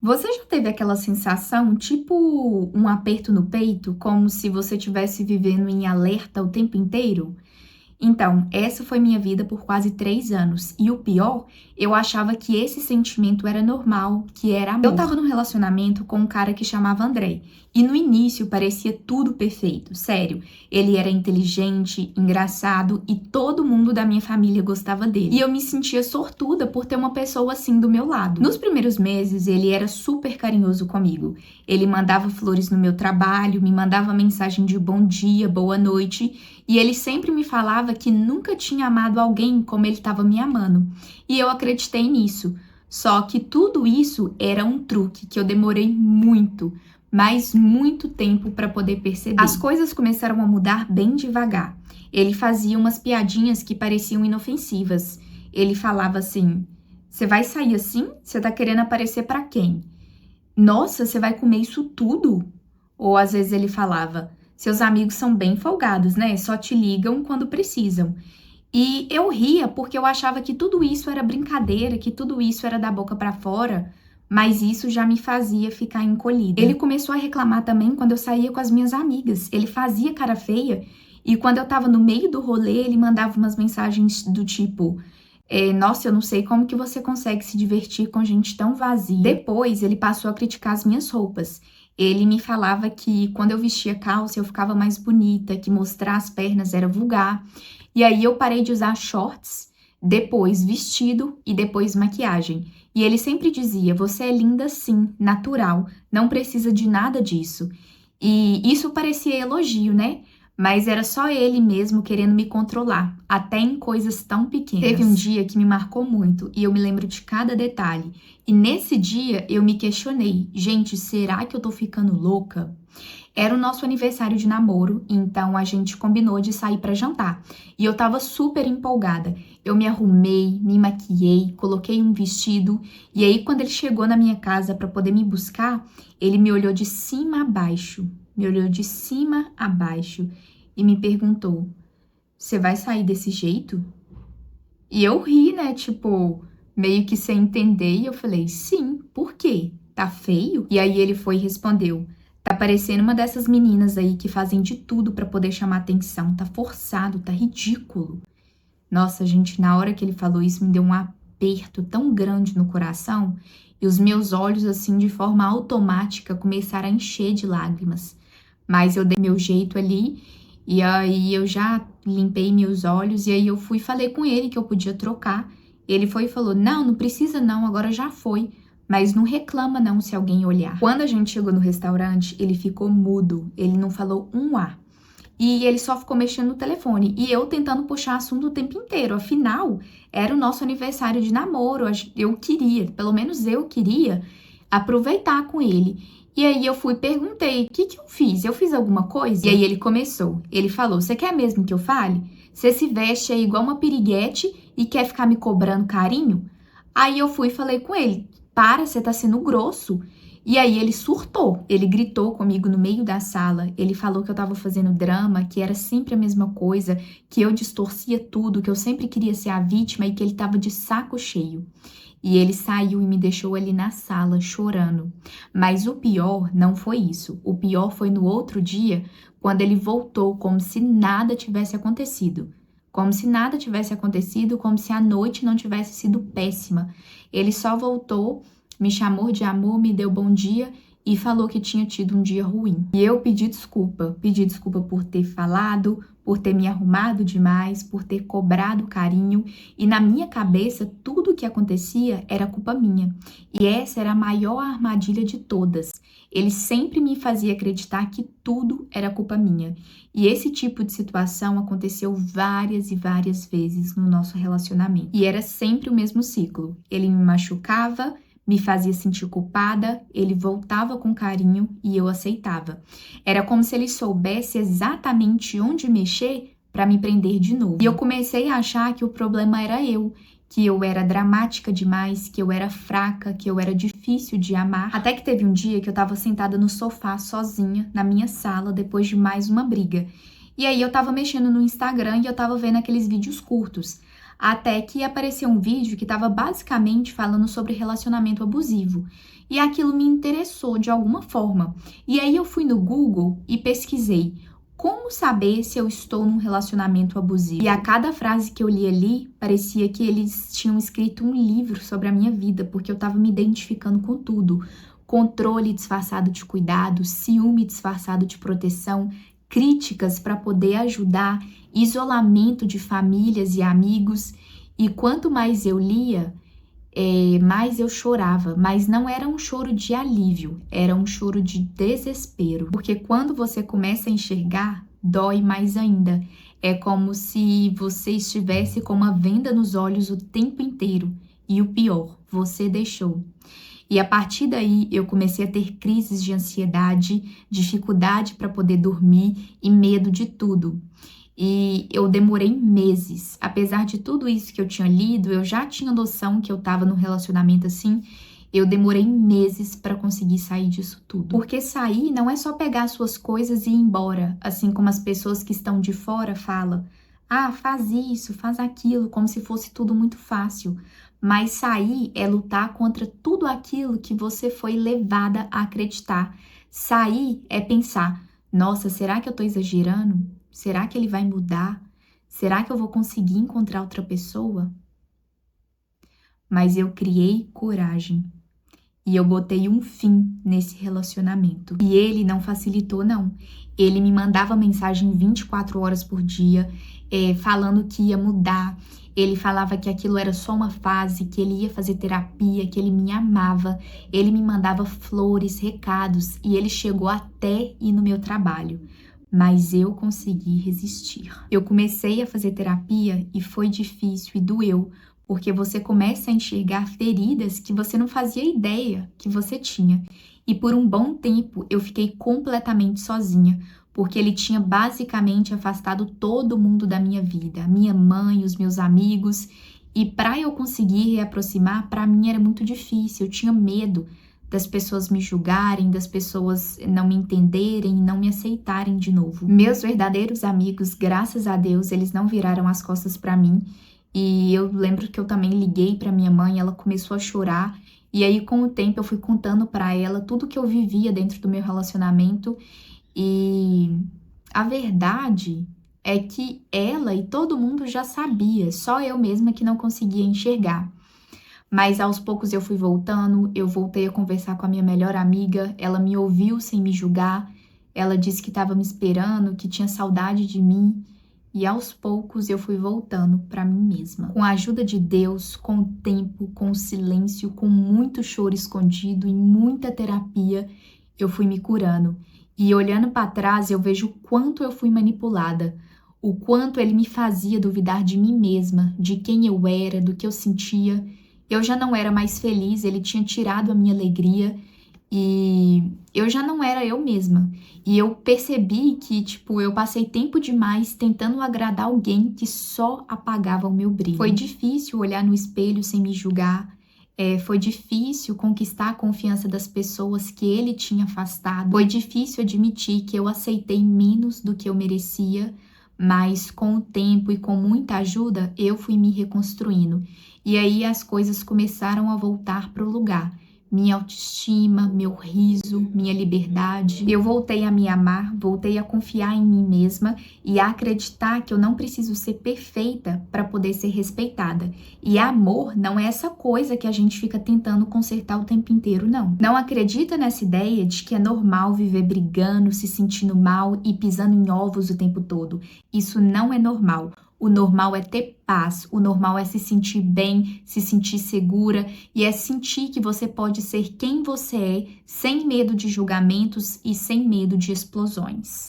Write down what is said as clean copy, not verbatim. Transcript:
Você já teve aquela sensação, tipo um aperto no peito, como se você estivesse vivendo em alerta o tempo inteiro? Então, essa foi minha vida por quase 3 anos. E o pior, eu achava que esse sentimento era normal, que era amor. Eu tava num relacionamento com um cara que chamava André. E no início parecia tudo perfeito, sério. Ele era inteligente, engraçado e todo mundo da minha família gostava dele. E eu me sentia sortuda por ter uma pessoa assim do meu lado. Nos primeiros meses, ele era super carinhoso comigo. Ele mandava flores no meu trabalho, me mandava mensagem de bom dia, boa noite. E ele sempre me falava que nunca tinha amado alguém como ele estava me amando. E eu acreditei nisso. Só que tudo isso era um truque que eu demorei muito, mas muito tempo para poder perceber. As coisas começaram a mudar bem devagar. Ele fazia umas piadinhas que pareciam inofensivas. Ele falava assim: "Você vai sair assim? Você tá querendo aparecer para quem? Nossa, você vai comer isso tudo?" Ou às vezes ele falava: "Seus amigos são bem folgados, né? Só te ligam quando precisam." E eu ria porque eu achava que tudo isso era brincadeira, que tudo isso era da boca pra fora, mas isso já me fazia ficar encolhida. Ele começou a reclamar também quando eu saía com as minhas amigas. Ele fazia cara feia e quando eu tava no meio do rolê, ele mandava umas mensagens do tipo: "Nossa, eu não sei como que você consegue se divertir com gente tão vazia." Depois, ele passou a criticar as minhas roupas. Ele me falava que quando eu vestia calça, eu ficava mais bonita, que mostrar as pernas era vulgar. E aí eu parei de usar shorts, depois vestido e depois maquiagem. E ele sempre dizia: "Você é linda sim, natural, não precisa de nada disso." E isso parecia elogio, né? Mas era só ele mesmo querendo me controlar, até em coisas tão pequenas. Teve um dia que me marcou muito e eu me lembro de cada detalhe. E nesse dia eu me questionei: gente, será que eu tô ficando louca? Era o nosso aniversário de namoro, então a gente combinou de sair pra jantar. E eu tava super empolgada. Eu me arrumei, me maquiei, coloquei um vestido. E aí, quando ele chegou na minha casa pra poder me buscar, ele me olhou de cima a baixo. Me olhou de cima a baixo e me perguntou: "Você vai sair desse jeito?" E eu ri, né? Tipo, meio que sem entender. E eu falei: "Sim, por quê? Tá feio?" E aí ele foi e respondeu: "Tá parecendo uma dessas meninas aí que fazem de tudo pra poder chamar atenção. Tá forçado, tá ridículo." Nossa, gente, na hora que ele falou isso, me deu um aperto tão grande no coração e os meus olhos, assim, de forma automática, começaram a encher de lágrimas. Mas eu dei meu jeito ali e aí eu já limpei meus olhos e aí eu fui e falei com ele que eu podia trocar. Ele foi e falou: "Não, não precisa não, agora já foi. Mas não reclama não se alguém olhar." Quando a gente chegou no restaurante, ele ficou mudo, ele não falou um A. E ele só ficou mexendo no telefone. E eu tentando puxar assunto o tempo inteiro. Afinal, era o nosso aniversário de namoro. Eu queria, pelo menos eu queria, aproveitar com ele. E aí eu fui e perguntei: "O que que eu fiz? Eu fiz alguma coisa?" E aí ele começou. Ele falou: "Você quer mesmo que eu fale? Você se veste aí igual uma piriguete e quer ficar me cobrando carinho?" Aí eu fui e falei com ele: "Para, você tá sendo grosso." E aí ele surtou, ele gritou comigo no meio da sala, ele falou que eu tava fazendo drama, que era sempre a mesma coisa, que eu distorcia tudo, que eu sempre queria ser a vítima e que ele tava de saco cheio. E ele saiu e me deixou ali na sala chorando. Mas o pior não foi isso. O pior foi no outro dia, quando ele voltou como se nada tivesse acontecido. Como se nada tivesse acontecido, como se a noite não tivesse sido péssima. Ele só voltou, me chamou de amor, me deu bom dia e falou que tinha tido um dia ruim. E eu pedi desculpa por ter falado, por ter me arrumado demais, por ter cobrado carinho, e na minha cabeça tudo o que acontecia era culpa minha. E essa era a maior armadilha de todas. Ele sempre me fazia acreditar que tudo era culpa minha. E esse tipo de situação aconteceu várias e várias vezes no nosso relacionamento. E era sempre o mesmo ciclo. Ele me machucava, me fazia sentir culpada, ele voltava com carinho e eu aceitava. Era como se ele soubesse exatamente onde mexer para me prender de novo. E eu comecei a achar que o problema era eu, que eu era dramática demais, que eu era fraca, que eu era difícil de amar. Até que teve um dia que eu tava sentada no sofá sozinha, na minha sala, depois de mais uma briga. E aí eu tava mexendo no Instagram e eu tava vendo aqueles vídeos curtos. Até que apareceu um vídeo que estava basicamente falando sobre relacionamento abusivo. E aquilo me interessou de alguma forma. E aí eu fui no Google e pesquisei como saber se eu estou num relacionamento abusivo. E a cada frase que eu li ali, parecia que eles tinham escrito um livro sobre a minha vida, porque eu estava me identificando com tudo. Controle disfarçado de cuidado, ciúme disfarçado de proteção, críticas para poder ajudar, isolamento de famílias e amigos. E quanto mais eu lia, mais eu chorava, mas não era um choro de alívio, era um choro de desespero, porque quando você começa a enxergar, dói mais ainda. É como se você estivesse com uma venda nos olhos o tempo inteiro. E o pior, você deixou. E a partir daí eu comecei a ter crises de ansiedade, dificuldade para poder dormir e medo de tudo. E eu demorei meses. Apesar de tudo isso que eu tinha lido, eu já tinha noção que eu tava num relacionamento assim. Eu demorei meses para conseguir sair disso tudo. Porque sair não é só pegar suas coisas e ir embora, assim como as pessoas que estão de fora falam. Ah, faz isso, faz aquilo, como se fosse tudo muito fácil. Mas sair é lutar contra tudo aquilo que você foi levada a acreditar. Sair é pensar: nossa, será que eu tô exagerando? Será que ele vai mudar? Será que eu vou conseguir encontrar outra pessoa? Mas eu criei coragem e eu botei um fim nesse relacionamento. E ele não facilitou, não. Ele me mandava mensagem 24 horas por dia, falando que ia mudar. Ele falava que aquilo era só uma fase, que ele ia fazer terapia, que ele me amava. Ele me mandava flores, recados e ele chegou até ir no meu trabalho. Mas eu consegui resistir. Eu comecei a fazer terapia e foi difícil e doeu, porque você começa a enxergar feridas que você não fazia ideia que você tinha. E por um bom tempo eu fiquei completamente sozinha, porque ele tinha basicamente afastado todo mundo da minha vida, a minha mãe, os meus amigos. E para eu conseguir reaproximar, para mim era muito difícil, eu tinha medo das pessoas me julgarem, das pessoas não me entenderem, não me aceitarem de novo. Meus verdadeiros amigos, graças a Deus, eles não viraram as costas para mim. E eu lembro que eu também liguei para minha mãe, ela começou a chorar. E aí, com o tempo, eu fui contando para ela tudo que eu vivia dentro do meu relacionamento. E a verdade é que ela e todo mundo já sabia, só eu mesma que não conseguia enxergar. Mas aos poucos eu fui voltando, eu voltei a conversar com a minha melhor amiga, ela me ouviu sem me julgar, ela disse que estava me esperando, que tinha saudade de mim, e aos poucos eu fui voltando para mim mesma. Com a ajuda de Deus, com o tempo, com o silêncio, com muito choro escondido e muita terapia, eu fui me curando. E olhando para trás, eu vejo o quanto eu fui manipulada, o quanto ele me fazia duvidar de mim mesma, de quem eu era, do que eu sentia. Eu já não era mais feliz, ele tinha tirado a minha alegria e eu já não era eu mesma. E eu percebi que, eu passei tempo demais tentando agradar alguém que só apagava o meu brilho. Foi difícil olhar no espelho sem me julgar. Foi difícil conquistar a confiança das pessoas que ele tinha afastado. Foi difícil admitir que eu aceitei menos do que eu merecia. Mas com o tempo e com muita ajuda, eu fui me reconstruindo. E aí as coisas começaram a voltar para o lugar. Minha autoestima, meu riso, minha liberdade. Eu voltei a me amar, voltei a confiar em mim mesma e a acreditar que eu não preciso ser perfeita para poder ser respeitada. E amor não é essa coisa que a gente fica tentando consertar o tempo inteiro, não. Não acredita nessa ideia de que é normal viver brigando, se sentindo mal e pisando em ovos o tempo todo. Isso não é normal. O normal é ter paz, o normal é se sentir bem, se sentir segura e é sentir que você pode ser quem você é, sem medo de julgamentos e sem medo de explosões.